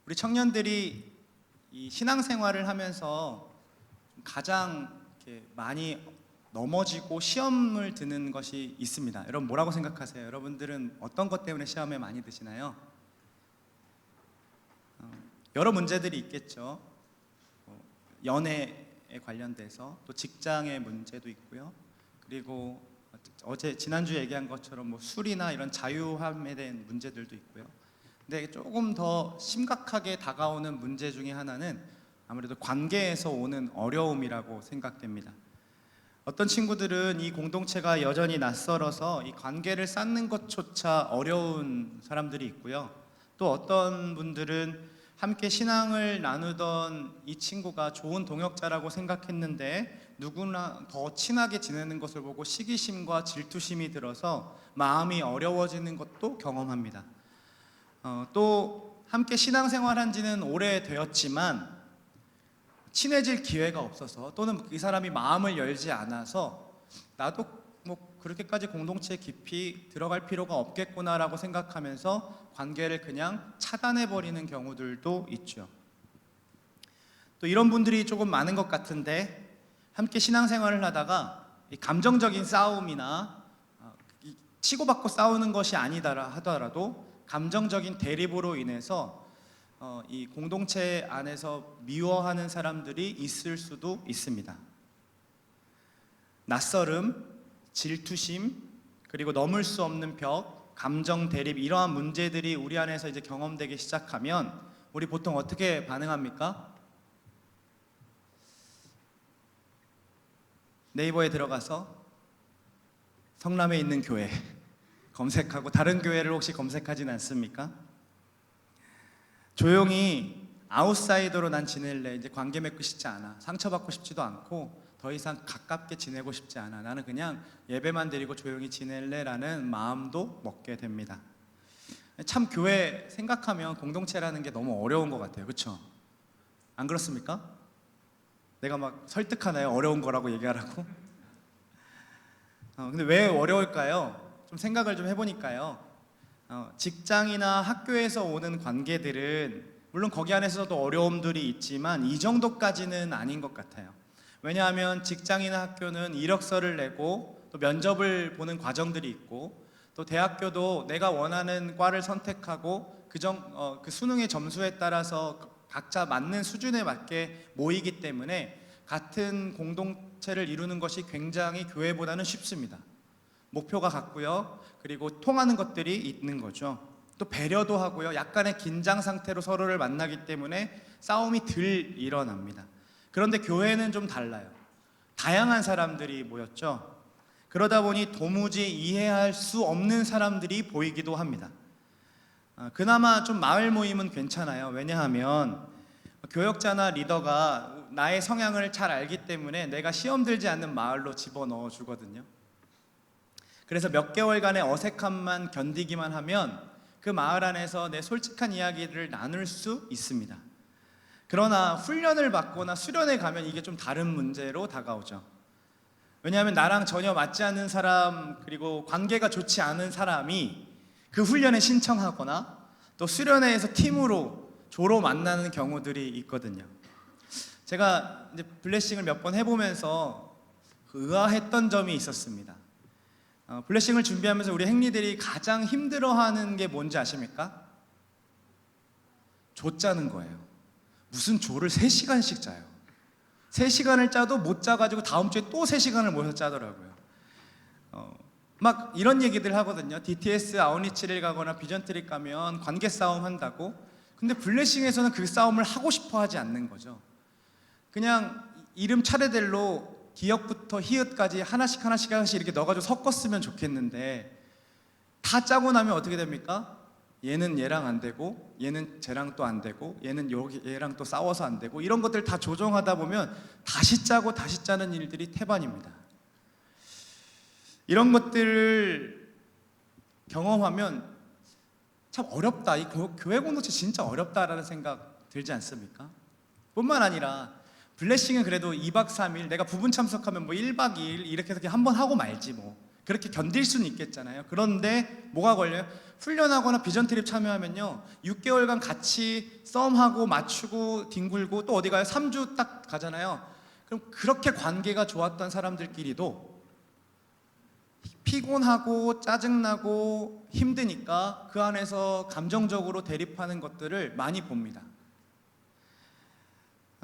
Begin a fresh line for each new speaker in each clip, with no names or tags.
우리 청년들이 이 신앙생활을 하면서 가장 이렇게 많이 넘어지고 시험을 드는 것이 있습니다. 여러분 뭐라고 생각하세요? 여러분들은 어떤 것 때문에 시험에 많이 드시나요? 여러 문제들이 있겠죠. 연애에 관련돼서, 또 직장의 문제도 있고요. 그리고 지난주에 얘기한 것처럼 술이나 이런 자유함에 대한 문제들도 있고요. 근데 조금 더 심각하게 다가오는 문제 중에 하나는 아무래도 관계에서 오는 어려움이라고 생각됩니다. 어떤 친구들은 이 공동체가 여전히 낯설어서 이 관계를 쌓는 것조차 어려운 사람들이 있고요. 또 어떤 분들은 함께 신앙을 나누던 이 친구가 좋은 동역자라고 생각했는데 누구나 더 친하게 지내는 것을 보고 시기심과 질투심이 들어서 마음이 어려워지는 것도 경험합니다. 또 함께 신앙생활한 지는 오래되었지만 친해질 기회가 없어서, 또는 이 사람이 마음을 열지 않아서 나도 그렇게까지 공동체에 깊이 들어갈 필요가 없겠구나라고 생각하면서 관계를 그냥 차단해버리는 경우들도 있죠. 또 이런 분들이 조금 많은 것 같은데, 함께 신앙생활을 하다가 감정적인 싸움이나 치고받고 싸우는 것이 아니다 하더라도 감정적인 대립으로 인해서 이 공동체 안에서 미워하는 사람들이 있을 수도 있습니다. 낯설음, 질투심, 그리고 넘을 수 없는 벽, 감정 대립, 이러한 문제들이 우리 안에서 이제 경험되기 시작하면 우리 보통 어떻게 반응합니까? 네이버에 들어가서 성남에 있는 교회 검색하고, 다른 교회를 혹시 검색하진 않습니까? 조용히 아웃사이더로 난 지낼래, 이제 관계 맺고 싶지 않아, 상처받고 싶지도 않고 더 이상 가깝게 지내고 싶지 않아, 나는 그냥 예배만 드리고 조용히 지낼래 라는 마음도 먹게 됩니다. 참 교회 생각하면 공동체라는 게 너무 어려운 것 같아요. 그렇죠? 안 그렇습니까? 내가 막 설득하나요? 어려운 거라고 얘기하라고? 근데 왜 어려울까요? 좀 생각을 좀 해보니까요, 직장이나 학교에서 오는 관계들은 물론 거기 안에서도 어려움들이 있지만 이 정도까지는 아닌 것 같아요. 왜냐하면 직장이나 학교는 이력서를 내고 또 면접을 보는 과정들이 있고, 또 대학교도 내가 원하는 과를 선택하고 그 수능의 점수에 따라서 각자 맞는 수준에 맞게 모이기 때문에 같은 공동체를 이루는 것이 굉장히 교회보다는 쉽습니다. 목표가 같고요. 그리고 통하는 것들이 있는 거죠. 또 배려도 하고요. 약간의 긴장 상태로 서로를 만나기 때문에 싸움이 덜 일어납니다. 그런데 교회는 좀 달라요. 다양한 사람들이 모였죠. 그러다 보니 도무지 이해할 수 없는 사람들이 보이기도 합니다. 그나마 좀 마을 모임은 괜찮아요. 왜냐하면 교역자나 리더가 나의 성향을 잘 알기 때문에 내가 시험 들지 않는 마을로 집어넣어 주거든요. 그래서 몇 개월간의 어색함만 견디기만 하면 그 마을 안에서 내 솔직한 이야기를 나눌 수 있습니다. 그러나 훈련을 받거나 수련에 가면 이게 좀 다른 문제로 다가오죠. 왜냐하면 나랑 전혀 맞지 않는 사람, 그리고 관계가 좋지 않은 사람이 그 훈련에 신청하거나 또 수련회에서 팀으로 조로 만나는 경우들이 있거든요. 제가 이제 블레싱을 몇 번 해보면서 의아했던 점이 있었습니다. 블레싱을 준비하면서 우리 행리들이 가장 힘들어하는 게 뭔지 아십니까? 조 짜는 거예요. 무슨 조를 3시간씩 짜요. 3시간을 짜도 못 짜가지고 다음 주에 또 3시간을 모여서 짜더라고요. 막 이런 얘기들 하거든요. DTS 아웃리치를 가거나 비전 트립 가면 관계 싸움 한다고. 근데 블레싱에서는 그 싸움을 하고 싶어 하지 않는 거죠. 그냥 이름 차례대로 기역부터 히읗까지 하나씩 이렇게 넣어가지고 섞었으면 좋겠는데, 다 짜고 나면 어떻게 됩니까? 얘는 얘랑 안 되고, 얘는 쟤랑 또 안 되고, 얘는 얘랑 또 싸워서 안 되고, 이런 것들 다 조정하다 보면 다시 짜고 다시 짜는 일들이 태반입니다. 이런 것들을 경험하면 참 어렵다, 이 교회 공동체 진짜 어렵다라는 생각 들지 않습니까? 뿐만 아니라 블레싱은 그래도 2박 3일, 내가 부분 참석하면 1박 2일 이렇게 해서 한번 하고 말지 그렇게 견딜 수는 있겠잖아요. 그런데 뭐가 걸려요? 훈련하거나 비전 트립 참여하면요, 6개월간 같이 썸하고 맞추고 뒹굴고 또 어디 가요? 3주 딱 가잖아요. 그럼 그렇게 관계가 좋았던 사람들끼리도 피곤하고 짜증나고 힘드니까 그 안에서 감정적으로 대립하는 것들을 많이 봅니다.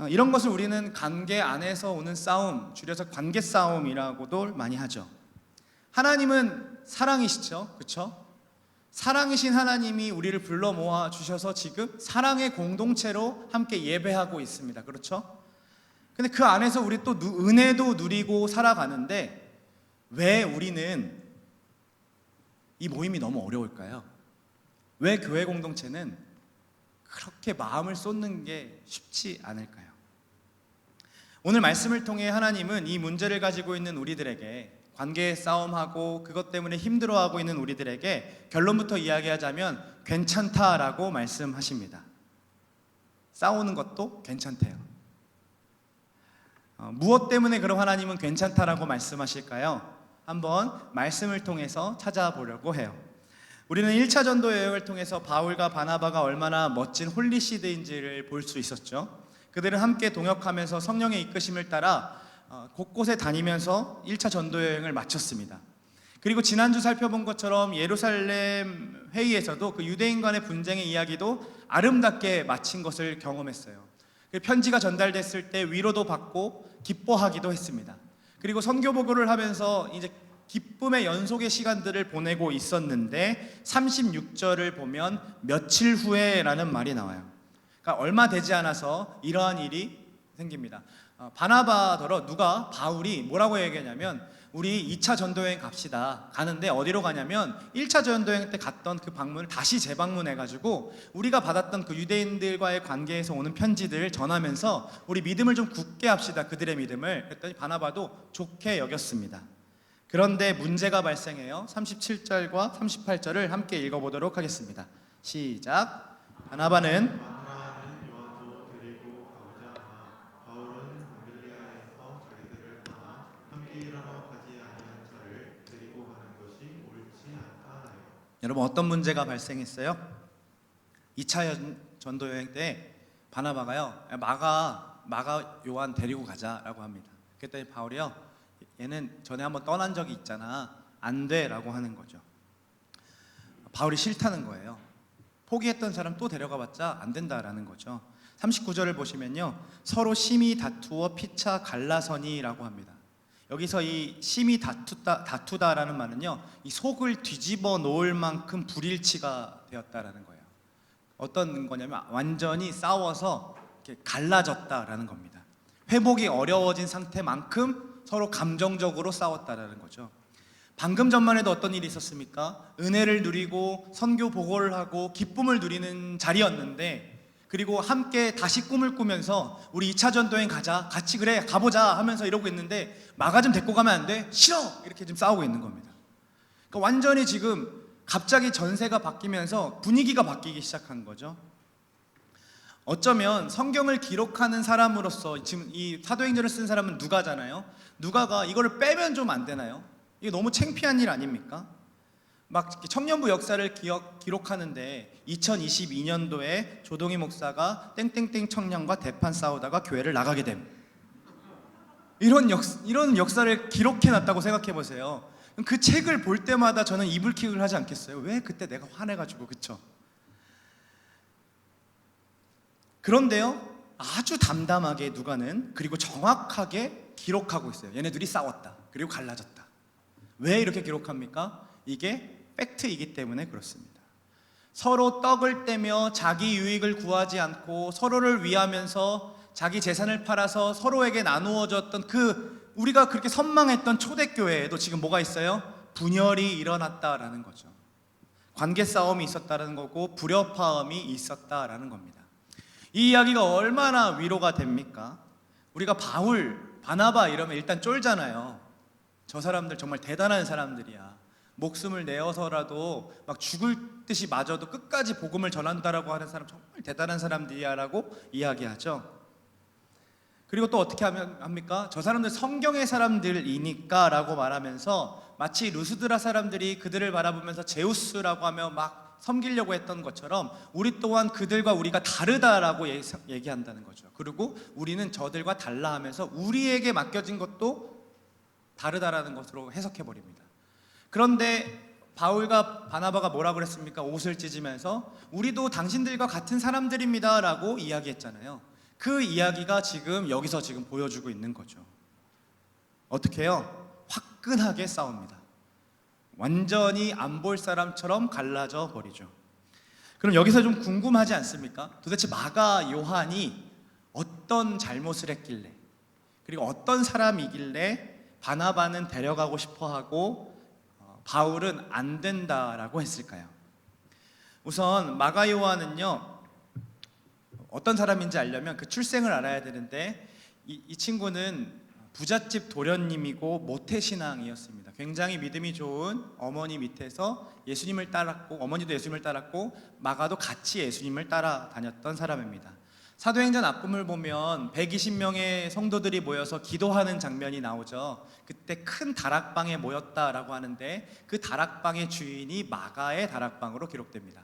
이런 것을 우리는 관계 안에서 오는 싸움, 줄여서 관계 싸움이라고도 많이 하죠. 하나님은 사랑이시죠, 그렇죠? 사랑이신 하나님이 우리를 불러 모아 주셔서 지금 사랑의 공동체로 함께 예배하고 있습니다, 그렇죠? 근데 그 안에서 우리 또 은혜도 누리고 살아가는데 왜 우리는 이 모임이 너무 어려울까요? 왜 교회 공동체는 그렇게 마음을 쏟는 게 쉽지 않을까요? 오늘 말씀을 통해 하나님은 이 문제를 가지고 있는 우리들에게, 관계의 싸움하고 그것 때문에 힘들어하고 있는 우리들에게 결론부터 이야기하자면 괜찮다라고 말씀하십니다. 싸우는 것도 괜찮대요. 무엇 때문에 그럼 하나님은 괜찮다라고 말씀하실까요? 한번 말씀을 통해서 찾아보려고 해요. 우리는 1차 전도 여행을 통해서 바울과 바나바가 얼마나 멋진 홀리시드인지를 볼 수 있었죠. 그들은 함께 동역하면서 성령의 이끄심을 따라 곳곳에 다니면서 1차 전도 여행을 마쳤습니다. 그리고 지난주 살펴본 것처럼 예루살렘 회의에서도 그 유대인 간의 분쟁의 이야기도 아름답게 마친 것을 경험했어요. 편지가 전달됐을 때 위로도 받고 기뻐하기도 했습니다. 그리고 선교 보고를 하면서 이제 기쁨의 연속의 시간들을 보내고 있었는데 36절을 보면 며칠 후에라는 말이 나와요. 그러니까 얼마 되지 않아서 이러한 일이 생깁니다. 바나바더러 바울이 뭐라고 얘기하냐면 우리 2차 전도여행 갑시다. 가는데 어디로 가냐면 1차 전도여행 때 갔던 그 방문을 다시 재방문해가지고 우리가 받았던 그 유대인들과의 관계에서 오는 편지들을 전하면서 우리 믿음을 좀 굳게 합시다. 그들의 믿음을. 그랬더니 바나바도 좋게 여겼습니다. 그런데 문제가 발생해요. 37절과 38절을 함께 읽어보도록 하겠습니다. 시작. 바나바는 여러분 어떤 문제가 발생했어요? 2차 전도 여행 때 바나바가요, 마가 요한 데리고 가자라고 합니다. 그랬더니 바울이요, 얘는 전에 한번 떠난 적이 있잖아, 안 돼라고 하는 거죠. 바울이 싫다는 거예요. 포기했던 사람 또 데려가봤자 안 된다라는 거죠. 39절을 보시면요, 서로 심히 다투어 피차 갈라서니라고 합니다. 여기서 이 심히 다투다라는 말은요, 이 속을 뒤집어 놓을 만큼 불일치가 되었다라는 거예요. 어떤 거냐면 완전히 싸워서 이렇게 갈라졌다라는 겁니다. 회복이 어려워진 상태만큼 서로 감정적으로 싸웠다라는 거죠. 방금 전만 해도 어떤 일이 있었습니까? 은혜를 누리고 선교 보고를 하고 기쁨을 누리는 자리였는데, 그리고 함께 다시 꿈을 꾸면서 우리 2차 전도여행 가자, 같이 그래 가보자 하면서 이러고 있는데 마가 좀 데리고 가면 안 돼? 싫어! 이렇게 지금 싸우고 있는 겁니다. 그러니까 완전히 지금 갑자기 전세가 바뀌면서 분위기가 바뀌기 시작한 거죠. 어쩌면 성경을 기록하는 사람으로서 지금 이 사도행전을 쓴 사람은 누가잖아요. 누가가 이거를 빼면 좀 안 되나요? 이게 너무 창피한 일 아닙니까? 막 청년부 역사를 기록하는데 2022년도에 조동희 목사가 땡땡땡 청년과 대판 싸우다가 교회를 나가게 됨. 이런 역사를 기록해놨다고 생각해보세요. 그 책을 볼 때마다 저는 이불킥을 하지 않겠어요? 왜 그때 내가 화내가지고, 그쵸? 그런데요, 아주 담담하게 누가는, 그리고 정확하게 기록하고 있어요. 얘네들이 싸웠다, 그리고 갈라졌다. 왜 이렇게 기록합니까? 이게 팩트이기 때문에 그렇습니다. 서로 떡을 떼며 자기 유익을 구하지 않고 서로를 위하면서 자기 재산을 팔아서 서로에게 나누어졌던 그 우리가 그렇게 선망했던 초대교회에도 지금 뭐가 있어요? 분열이 일어났다라는 거죠. 관계 싸움이 있었다는 거고 불협화음이 있었다라는 겁니다. 이 이야기가 얼마나 위로가 됩니까? 우리가 바울, 바나바 이러면 일단 쫄잖아요. 저 사람들 정말 대단한 사람들이야. 목숨을 내어서라도 막 죽을 듯이 마저도 끝까지 복음을 전한다라고 하는 사람 정말 대단한 사람들이야 라고 이야기하죠. 그리고 또 어떻게 하면 합니까? 저 사람들 성경의 사람들이니까 라고 말하면서 마치 루스드라 사람들이 그들을 바라보면서 제우스라고 하며 막 섬기려고 했던 것처럼 우리 또한 그들과 우리가 다르다라고 얘기한다는 거죠. 그리고 우리는 저들과 달라 하면서 우리에게 맡겨진 것도 다르다라는 것으로 해석해 버립니다. 그런데 바울과 바나바가 뭐라고 그랬습니까? 옷을 찢으면서 우리도 당신들과 같은 사람들입니다 라고 이야기했잖아요. 그 이야기가 지금 여기서 지금 보여주고 있는 거죠. 어떻게 해요? 화끈하게 싸웁니다. 완전히 안 볼 사람처럼 갈라져 버리죠. 그럼 여기서 좀 궁금하지 않습니까? 도대체 마가 요한이 어떤 잘못을 했길래, 그리고 어떤 사람이길래 바나바는 데려가고 싶어하고 바울은 안 된다라고 했을까요? 우선 마가 요한은요, 어떤 사람인지 알려면 그 출생을 알아야 되는데 이 친구는 부잣집 도련님이고 모태신앙이었습니다. 굉장히 믿음이 좋은 어머니 밑에서 예수님을 따랐고, 어머니도 예수님을 따랐고 마가도 같이 예수님을 따라다녔던 사람입니다. 사도행전 앞부분을 보면 120명의 성도들이 모여서 기도하는 장면이 나오죠. 그때 큰 다락방에 모였다라고 하는데 그 다락방의 주인이 마가의 다락방으로 기록됩니다.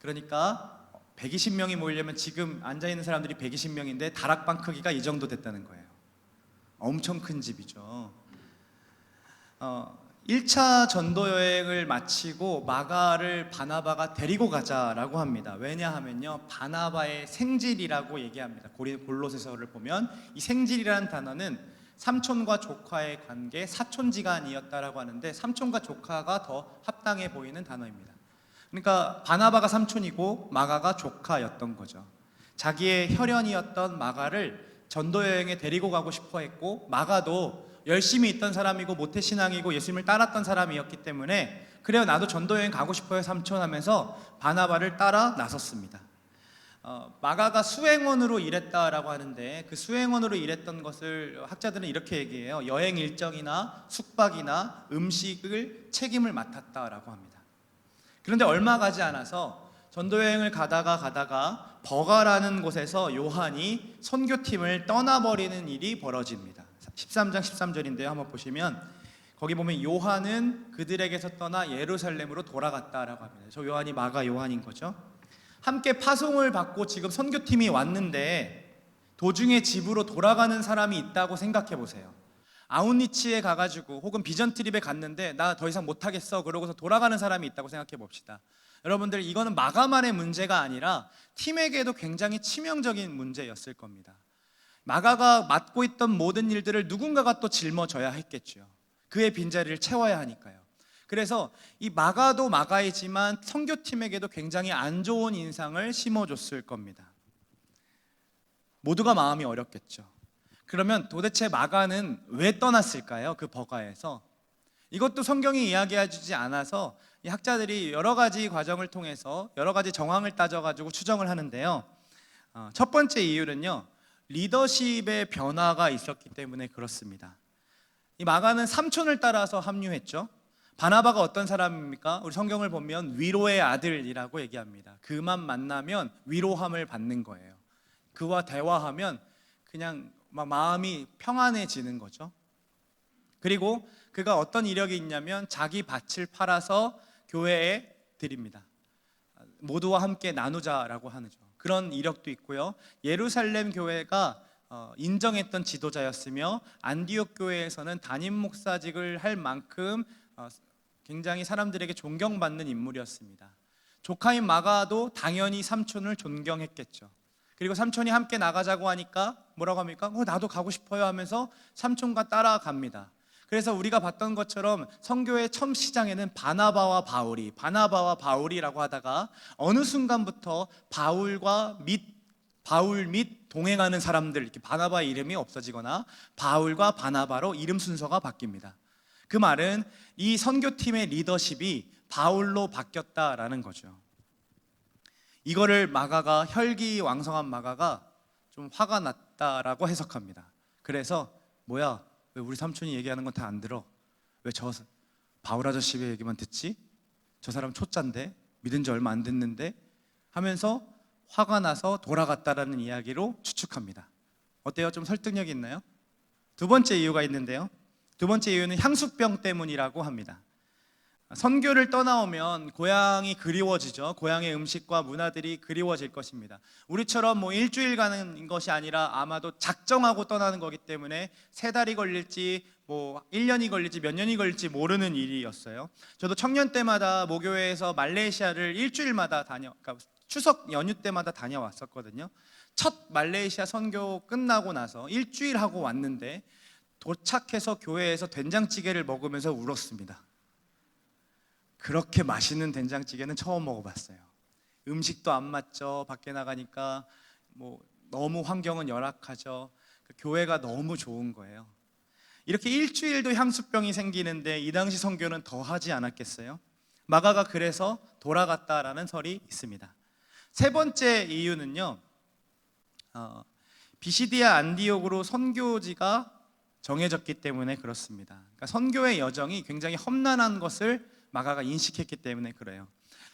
그러니까 120명이 모이려면 지금 앉아있는 사람들이 120명인데 다락방 크기가 이 정도 됐다는 거예요. 엄청 큰 집이죠. 1차 전도 여행을 마치고 마가를 바나바가 데리고 가자라고 합니다. 왜냐하면요, 바나바의 생질이라고 얘기합니다. 골로새서를 보면 이 생질이라는 단어는 삼촌과 조카의 관계, 사촌지간이었다라고 하는데 삼촌과 조카가 더 합당해 보이는 단어입니다. 그러니까 바나바가 삼촌이고 마가가 조카였던 거죠. 자기의 혈연이었던 마가를 전도여행에 데리고 가고 싶어 했고, 마가도 열심히 있던 사람이고 모태신앙이고 예수님을 따랐던 사람이었기 때문에 그래요, 나도 전도여행 가고 싶어요 삼촌 하면서 바나바를 따라 나섰습니다. 마가가 수행원으로 일했다라고 하는데 그 수행원으로 일했던 것을 학자들은 이렇게 얘기해요. 여행 일정이나 숙박이나 음식을 책임을 맡았다라고 합니다. 그런데 얼마 가지 않아서 전도여행을 가다가 버가라는 곳에서 요한이 선교팀을 떠나버리는 일이 벌어집니다. 13장 13절인데요. 한번 보시면 거기 보면 요한은 그들에게서 떠나 예루살렘으로 돌아갔다라고 합니다. 저 요한이 마가 요한인 거죠. 함께 파송을 받고 지금 선교팀이 왔는데 도중에 집으로 돌아가는 사람이 있다고 생각해 보세요. 아웃리치에 가가지고 혹은 비전 트립에 갔는데 나 더 이상 못하겠어 그러고서 돌아가는 사람이 있다고 생각해 봅시다. 여러분들, 이거는 마가만의 문제가 아니라 팀에게도 굉장히 치명적인 문제였을 겁니다. 마가가 맡고 있던 모든 일들을 누군가가 또 짊어져야 했겠죠. 그의 빈자리를 채워야 하니까요. 그래서 이 마가도 마가이지만 선교팀에게도 굉장히 안 좋은 인상을 심어줬을 겁니다. 모두가 마음이 어렵겠죠. 그러면 도대체 마가는 왜 떠났을까요? 그 버가에서. 이것도 성경이 이야기해 주지 않아서 이 학자들이 여러 가지 과정을 통해서 여러 가지 정황을 따져가지고 추정을 하는데요. 첫 번째 이유는요, 리더십의 변화가 있었기 때문에 그렇습니다. 이 마가는 삼촌을 따라서 합류했죠. 바나바가 어떤 사람입니까? 우리 성경을 보면 위로의 아들이라고 얘기합니다. 그만 만나면 위로함을 받는 거예요. 그와 대화하면 그냥 막 마음이 평안해지는 거죠. 그리고 그가 어떤 이력이 있냐면 자기 밭을 팔아서 교회에 드립니다. 모두와 함께 나누자라고 하죠. 그런 이력도 있고요. 예루살렘 교회가 인정했던 지도자였으며 안디옥 교회에서는 담임 목사직을 할 만큼 굉장히 사람들에게 존경받는 인물이었습니다. 조카인 마가도 당연히 삼촌을 존경했겠죠. 그리고 삼촌이 함께 나가자고 하니까 뭐라고 합니까? 나도 가고 싶어요 하면서 삼촌과 따라갑니다. 그래서 우리가 봤던 것처럼 선교의 첫 시장에는 바나바와 바울이라고 하다가 어느 순간부터 바울 및 동행하는 사람들, 이렇게 바나바의 이름이 없어지거나 바울과 바나바로 이름 순서가 바뀝니다. 그 말은 이 선교팀의 리더십이 바울로 바뀌었다라는 거죠. 이거를 마가가, 혈기왕성한 마가가 좀 화가 났다라고 해석합니다. 그래서 뭐야, 왜 우리 삼촌이 얘기하는 건 다 안 들어? 왜 저 바울 아저씨의 얘기만 듣지? 저 사람 초짜인데, 믿은 지 얼마 안 됐는데 하면서 화가 나서 돌아갔다라는 이야기로 추측합니다. 어때요? 좀 설득력이 있나요? 두 번째 이유가 있는데요. 두 번째 이유는 향수병 때문이라고 합니다. 선교를 떠나오면 고향이 그리워지죠. 고향의 음식과 문화들이 그리워질 것입니다. 우리처럼 뭐 일주일 가는 것이 아니라 아마도 작정하고 떠나는 거기 때문에 세 달이 걸릴지 뭐 1년이 걸릴지 몇 년이 걸릴지 모르는 일이었어요. 저도 청년 때마다 모교회에서 말레이시아를 일주일마다 그러니까 추석 연휴 때마다 다녀왔었거든요. 첫 말레이시아 선교 끝나고 나서 일주일 하고 왔는데 도착해서 교회에서 된장찌개를 먹으면서 울었습니다. 그렇게 맛있는 된장찌개는 처음 먹어봤어요. 음식도 안 맞죠. 밖에 나가니까 뭐 너무 환경은 열악하죠. 교회가 너무 좋은 거예요. 이렇게 일주일도 향수병이 생기는데 이 당시 선교는 더 하지 않았겠어요? 마가가 그래서 돌아갔다라는 설이 있습니다. 세 번째 이유는요, 비시디아 안디옥으로 선교지가 정해졌기 때문에 그렇습니다. 그러니까 선교의 여정이 굉장히 험난한 것을 마가가 인식했기 때문에 그래요.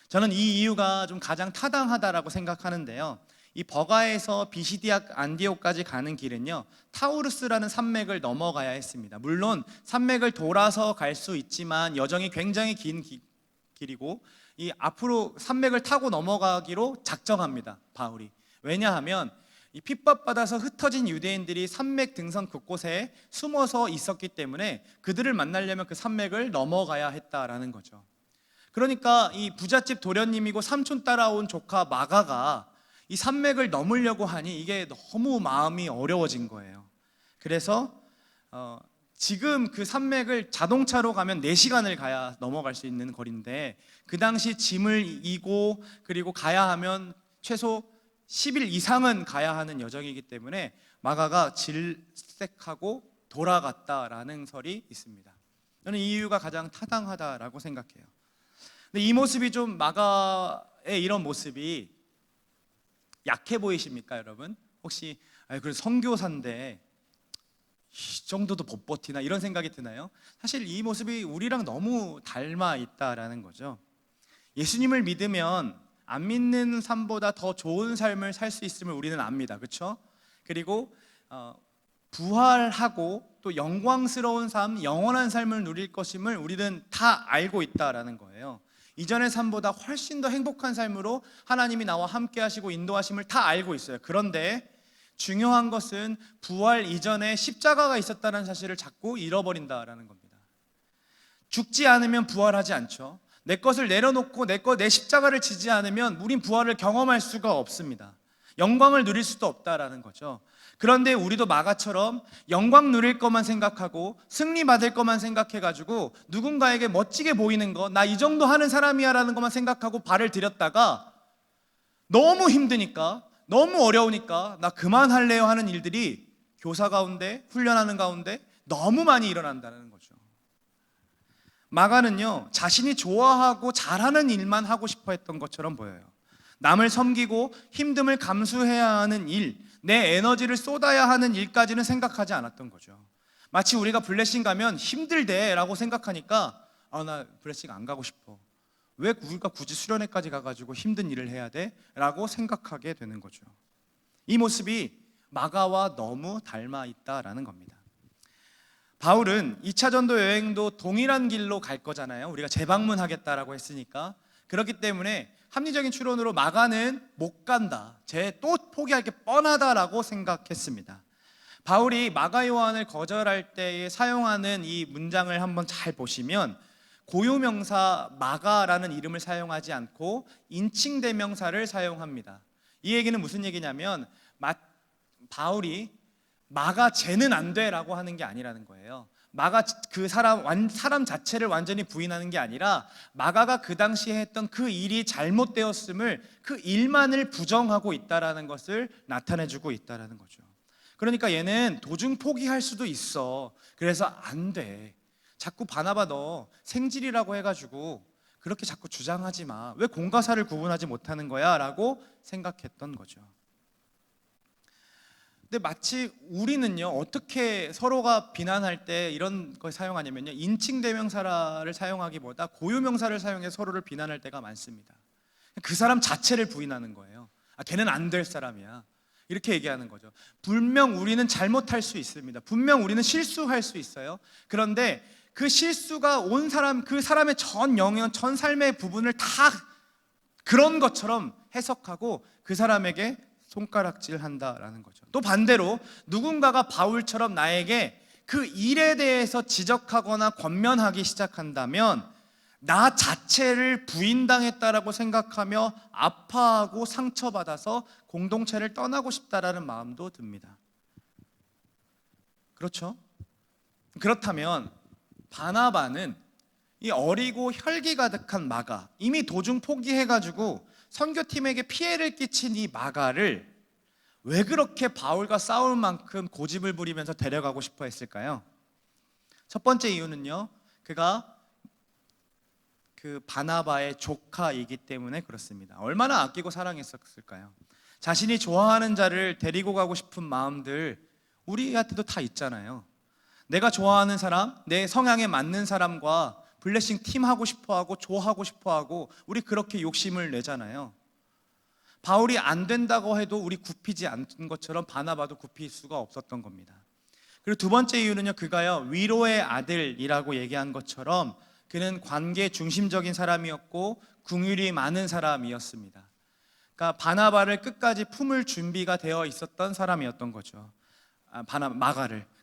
저는 이 이유가 좀 가장 타당하다라고 생각하는데요. 이 버가에서 비시디아 안디옥까지 가는 길은요, 타우루스라는 산맥을 넘어가야 했습니다. 물론 산맥을 돌아서 갈 수 있지만 여정이 굉장히 긴 길이고 이 앞으로 산맥을 타고 넘어가기로 작정합니다, 바울이. 왜냐하면 이 핍박받아서 흩어진 유대인들이 산맥 등성 곳곳에 숨어서 있었기 때문에 그들을 만나려면 그 산맥을 넘어가야 했다라는 거죠. 그러니까 이 부잣집 도련님이고 삼촌 따라온 조카 마가가 이 산맥을 넘으려고 하니 이게 너무 마음이 어려워진 거예요. 그래서 지금 그 산맥을 자동차로 가면 4시간을 가야 넘어갈 수 있는 거리인데 그 당시 짐을 이고 그리고 가야 하면 최소 10일 이상은 가야 하는 여정이기 때문에 마가가 질색하고 돌아갔다라는 설이 있습니다. 저는 이 이유가 가장 타당하다라고 생각해요. 근데 이 모습이 좀 마가의 이런 모습이 약해 보이십니까, 여러분? 혹시 그래 선교사인데 이 정도도 못 버티나 이런 생각이 드나요? 사실 이 모습이 우리랑 너무 닮아 있다라는 거죠. 예수님을 믿으면 안 믿는 삶보다 더 좋은 삶을 살 수 있음을 우리는 압니다. 그렇죠? 그리고 부활하고 또 영광스러운 삶, 영원한 삶을 누릴 것임을 우리는 다 알고 있다라는 거예요. 이전의 삶보다 훨씬 더 행복한 삶으로 하나님이 나와 함께 하시고 인도하심을 다 알고 있어요. 그런데 중요한 것은 부활 이전에 십자가가 있었다는 사실을 자꾸 잃어버린다라는 겁니다. 죽지 않으면 부활하지 않죠. 내 것을 내려놓고 내 십자가를 지지 않으면 우린 부활을 경험할 수가 없습니다. 영광을 누릴 수도 없다라는 거죠. 그런데 우리도 마가처럼 영광 누릴 것만 생각하고 승리 받을 것만 생각해가지고 누군가에게 멋지게 보이는 거, 나 이 정도 하는 사람이야 라는 것만 생각하고 발을 들였다가 너무 힘드니까, 너무 어려우니까 나 그만할래요 하는 일들이 교사 가운데, 훈련하는 가운데 너무 많이 일어난다는 거죠. 마가는요, 자신이 좋아하고 잘하는 일만 하고 싶어 했던 것처럼 보여요. 남을 섬기고 힘듦을 감수해야 하는 일, 내 에너지를 쏟아야 하는 일까지는 생각하지 않았던 거죠. 마치 우리가 블레싱 가면 힘들대 라고 생각하니까 나 블레싱 안 가고 싶어. 왜 우리가 굳이 수련회까지 가가지고 힘든 일을 해야 돼? 라고 생각하게 되는 거죠. 이 모습이 마가와 너무 닮아 있다라는 겁니다. 바울은 2차 전도 여행도 동일한 길로 갈 거잖아요. 우리가 재방문하겠다라고 했으니까. 그렇기 때문에 합리적인 추론으로 마가는 못 간다, 쟤 또 포기할 게 뻔하다라고 생각했습니다. 바울이 마가 요한을 거절할 때에 사용하는 이 문장을 한번 잘 보시면 고유명사 마가라는 이름을 사용하지 않고 인칭대명사를 사용합니다. 이 얘기는 무슨 얘기냐면 바울이 마가 쟤는 안 돼라고 하는 게 아니라는 거예요. 마가 그 사람 자체를 완전히 부인하는 게 아니라 마가가 그 당시에 했던 그 일이 잘못되었음을, 그 일만을 부정하고 있다라는 것을 나타내주고 있다라는 거죠. 그러니까 얘는 도중 포기할 수도 있어. 그래서 안 돼. 자꾸 바나바 너 생질이라고 해가지고 그렇게 자꾸 주장하지 마. 왜 공과사를 구분하지 못하는 거야? 라고 생각했던 거죠. 근데 마치 우리는요, 어떻게 서로가 비난할 때 이런 걸 사용하냐면요, 인칭대명사를 사용하기보다 고유명사를 사용해서 서로를 비난할 때가 많습니다. 그 사람 자체를 부인하는 거예요. 걔는 안 될 사람이야. 이렇게 얘기하는 거죠. 분명 우리는 잘못할 수 있습니다. 분명 우리는 실수할 수 있어요. 그런데 그 실수가 온 사람, 그 사람의 전 영역, 전 삶의 부분을 다 그런 것처럼 해석하고 그 사람에게 손가락질한다라는 거죠. 또 반대로 누군가가 바울처럼 나에게 그 일에 대해서 지적하거나 권면하기 시작한다면 나 자체를 부인당했다라고 생각하며 아파하고 상처받아서 공동체를 떠나고 싶다라는 마음도 듭니다. 그렇죠? 그렇다면 바나바는 이 어리고 혈기 가득한 마가, 이미 도중 포기해가지고 선교팀에게 피해를 끼친 이 마가를 왜 그렇게 바울과 싸울 만큼 고집을 부리면서 데려가고 싶어 했을까요? 첫 번째 이유는요, 그가 그 바나바의 조카이기 때문에 그렇습니다. 얼마나 아끼고 사랑했었을까요? 자신이 좋아하는 자를 데리고 가고 싶은 마음들 우리한테도 다 있잖아요. 내가 좋아하는 사람, 내 성향에 맞는 사람과 블레싱 팀 하고 싶어하고 좋아하고 싶어하고 우리 그렇게 욕심을 내잖아요. 바울이 안 된다고 해도 우리 굽히지 않은 것처럼 바나바도 굽힐 수가 없었던 겁니다. 그리고 두 번째 이유는요, 그가요 위로의 아들이라고 얘기한 것처럼 그는 관계 중심적인 사람이었고 긍휼이 많은 사람이었습니다. 그러니까 바나바를 끝까지 품을 준비가 되어 있었던 사람이었던 거죠.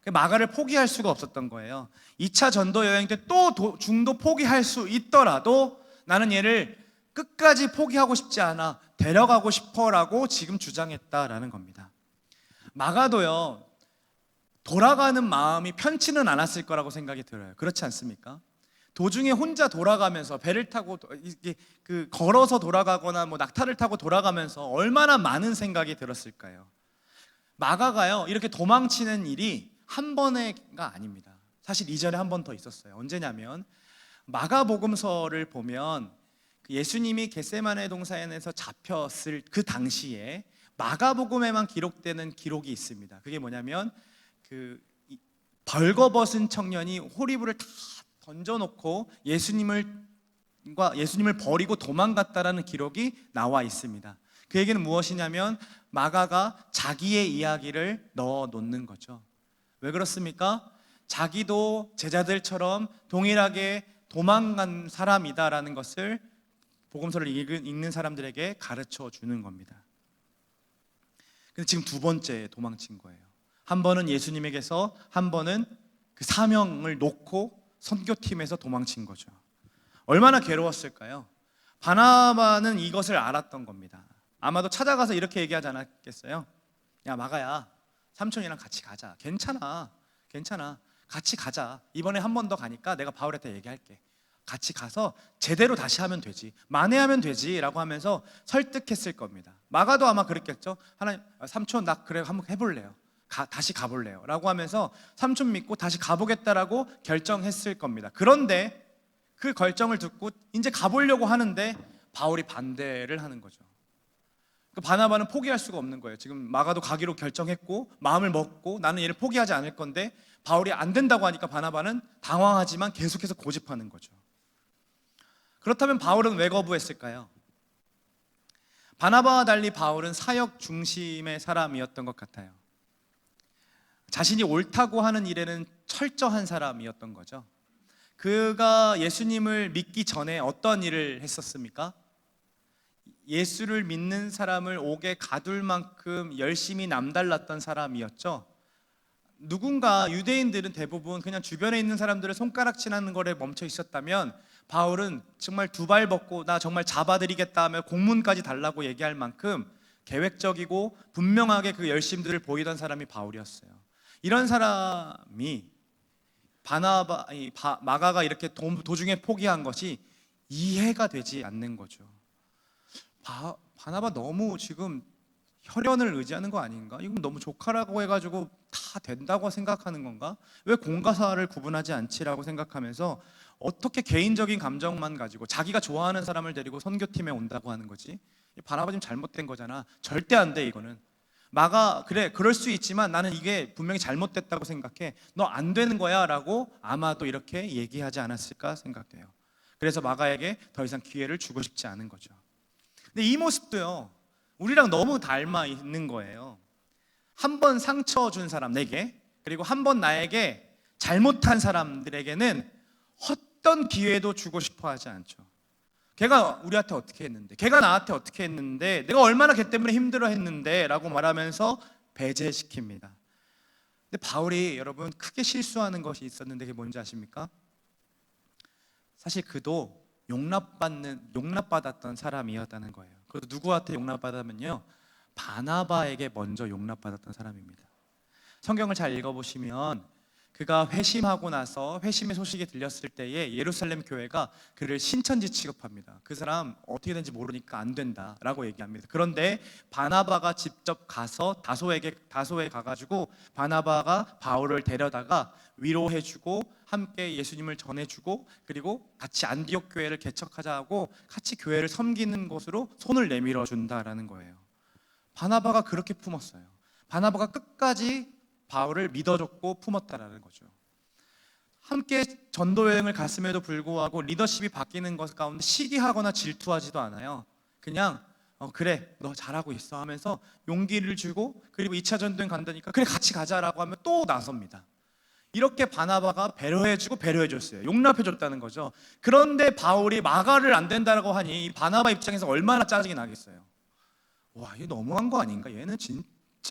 마가를 포기할 수가 없었던 거예요. 2차 전도 여행 때 또 중도 포기할 수 있더라도 나는 얘를 끝까지 포기하고 싶지 않아, 데려가고 싶어라고 지금 주장했다라는 겁니다. 마가도요 돌아가는 마음이 편치는 않았을 거라고 생각이 들어요. 그렇지 않습니까? 도중에 혼자 돌아가면서 배를 타고 걸어서 돌아가거나 뭐 낙타를 타고 돌아가면서 얼마나 많은 생각이 들었을까요? 마가가요 이렇게 도망치는 일이 한 번의가 아닙니다. 사실 이전에 한 번 더 있었어요. 언제냐면 마가복음서를 보면 예수님이 겟세마네 동산에서 잡혔을 그 당시에 마가복음에만 기록되는 기록이 있습니다. 그게 뭐냐면 그 벌거벗은 청년이 호리불을 다 던져놓고 예수님을 버리고 도망갔다라는 기록이 나와 있습니다. 그 얘기는 무엇이냐면 마가가 자기의 이야기를 넣어 놓는 거죠. 왜 그렇습니까? 자기도 제자들처럼 동일하게 도망간 사람이다라는 것을 복음서를 읽는 사람들에게 가르쳐 주는 겁니다. 근데 지금 두 번째 도망친 거예요. 한 번은 예수님에게서, 한 번은 그 사명을 놓고 선교팀에서 도망친 거죠. 얼마나 괴로웠을까요? 바나바는 이것을 알았던 겁니다. 아마도 찾아가서 이렇게 얘기하지 않았겠어요? 야 마가야, 삼촌이랑 같이 가자. 괜찮아 같이 가자. 이번에 한 번 더 가니까 내가 바울한테 얘기할게. 같이 가서 제대로 다시 하면 되지, 만회하면 되지 라고 하면서 설득했을 겁니다. 마가도 아마 그랬겠죠. 하나님, 삼촌 나 그래 한번 해볼래요. 다시 가볼래요 라고 하면서 삼촌 믿고 다시 가보겠다라고 결정했을 겁니다. 그런데 그 결정을 듣고 이제 가보려고 하는데 바울이 반대를 하는 거죠. 바나바는 포기할 수가 없는 거예요. 지금 마가도 가기로 결정했고 마음을 먹고 나는 얘를 포기하지 않을 건데 바울이 안 된다고 하니까 바나바는 당황하지만 계속해서 고집하는 거죠. 그렇다면 바울은 왜 거부했을까요? 바나바와 달리 바울은 사역 중심의 사람이었던 것 같아요. 자신이 옳다고 하는 일에는 철저한 사람이었던 거죠. 그가 예수님을 믿기 전에 어떤 일을 했었습니까? 예수를 믿는 사람을 옥에 가둘 만큼 열심히 남달랐던 사람이었죠. 누군가 유대인들은 대부분 그냥 주변에 있는 사람들을 손가락질하는 거에 멈춰 있었다면 바울은 정말 두 발 벗고 나 정말 잡아드리겠다 하며 공문까지 달라고 얘기할 만큼 계획적이고 분명하게 그 열심들을 보이던 사람이 바울이었어요. 이런 사람이 마가가 이렇게 도중에 포기한 것이 이해가 되지 않는 거죠. 바나바 너무 지금 혈연을 의지하는 거 아닌가? 이건 너무 조카라고 해가지고 다 된다고 생각하는 건가? 왜 공과사를 구분하지 않지라고 생각하면서 어떻게 개인적인 감정만 가지고 자기가 좋아하는 사람을 데리고 선교팀에 온다고 하는 거지? 바나바 지금 잘못된 거잖아. 절대 안 돼 이거는. 마가 그래 그럴 수 있지만 나는 이게 분명히 잘못됐다고 생각해. 너 안 되는 거야 라고 아마도 이렇게 얘기하지 않았을까 생각돼요. 그래서 마가에게 더 이상 기회를 주고 싶지 않은 거죠. 근데 이 모습도요 우리랑 너무 닮아 있는 거예요. 한 번 상처 준 사람 내게, 그리고 한 번 나에게 잘못한 사람들에게는 어떤 기회도 주고 싶어 하지 않죠. 걔가 우리한테 어떻게 했는데, 걔가 나한테 어떻게 했는데, 내가 얼마나 걔 때문에 힘들어 했는데 라고 말하면서 배제시킵니다. 근데 바울이 여러분 크게 실수하는 것이 있었는데 그게 뭔지 아십니까? 사실 그도 용납받았던 사람이었다는 거예요. 그것도 누구한테 용납받았냐면요, 바나바에게 먼저 용납받았던 사람입니다. 성경을 잘 읽어보시면 그가 회심하고 나서 회심의 소식이 들렸을 때에 예루살렘 교회가 그를 신천지 취급합니다. 그 사람 어떻게 되는지 모르니까 안 된다라고 얘기합니다. 그런데 바나바가 직접 가서 다소에 가가지고 바나바가 바울을 데려다가 위로해주고 함께 예수님을 전해주고, 그리고 같이 안디옥 교회를 개척하자고 같이 교회를 섬기는 것으로 손을 내밀어 준다라는 거예요. 바나바가 그렇게 품었어요. 바나바가 끝까지 바울을 믿어줬고 품었다라는 거죠. 함께 전도 여행을 갔음에도 불구하고 리더십이 바뀌는 것 가운데 시기하거나 질투하지도 않아요. 그냥 그래 너 잘하고 있어 하면서 용기를 주고, 그리고 2차 전도여행 간다니까 그래 같이 가자라고 하면 또 나섭니다. 이렇게 바나바가 배려해주고 배려해줬어요. 용납해줬다는 거죠. 그런데 바울이 마가를 안 된다고 하니 이 바나바 입장에서 얼마나 짜증이 나겠어요. 와, 이거 너무한 거 아닌가? 얘는 진짜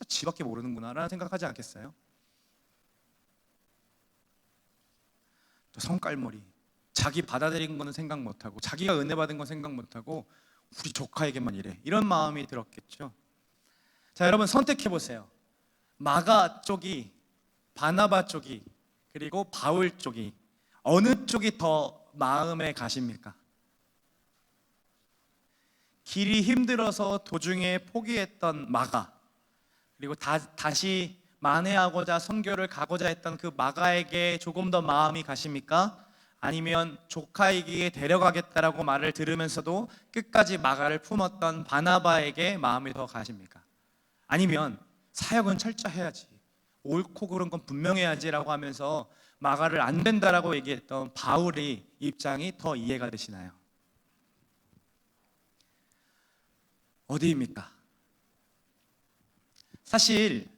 지밖에 모르는구나 라는 생각하지 않겠어요? 또 성깔머리, 자기 받아들인 거는 생각 못하고 자기가 은혜 받은 건 생각 못하고 우리 조카에게만 이래, 이런 마음이 들었겠죠. 자, 여러분 선택해 보세요. 마가 쪽이, 바나바 쪽이, 그리고 바울 쪽이 어느 쪽이 더 마음에 가십니까? 길이 힘들어서 도중에 포기했던 마가, 그리고 다시 만회하고자 선교를 가고자 했던 그 마가에게 조금 더 마음이 가십니까? 아니면 조카에게 데려가겠다라고 말을 들으면서도 끝까지 마가를 품었던 바나바에게 마음이 더 가십니까? 아니면 사역은 철저해야지, 옳고 그른 건 분명해야지라고 하면서 마가를 안 된다라고 얘기했던 바울의 입장이 더 이해가 되시나요? 어디입니까? 사실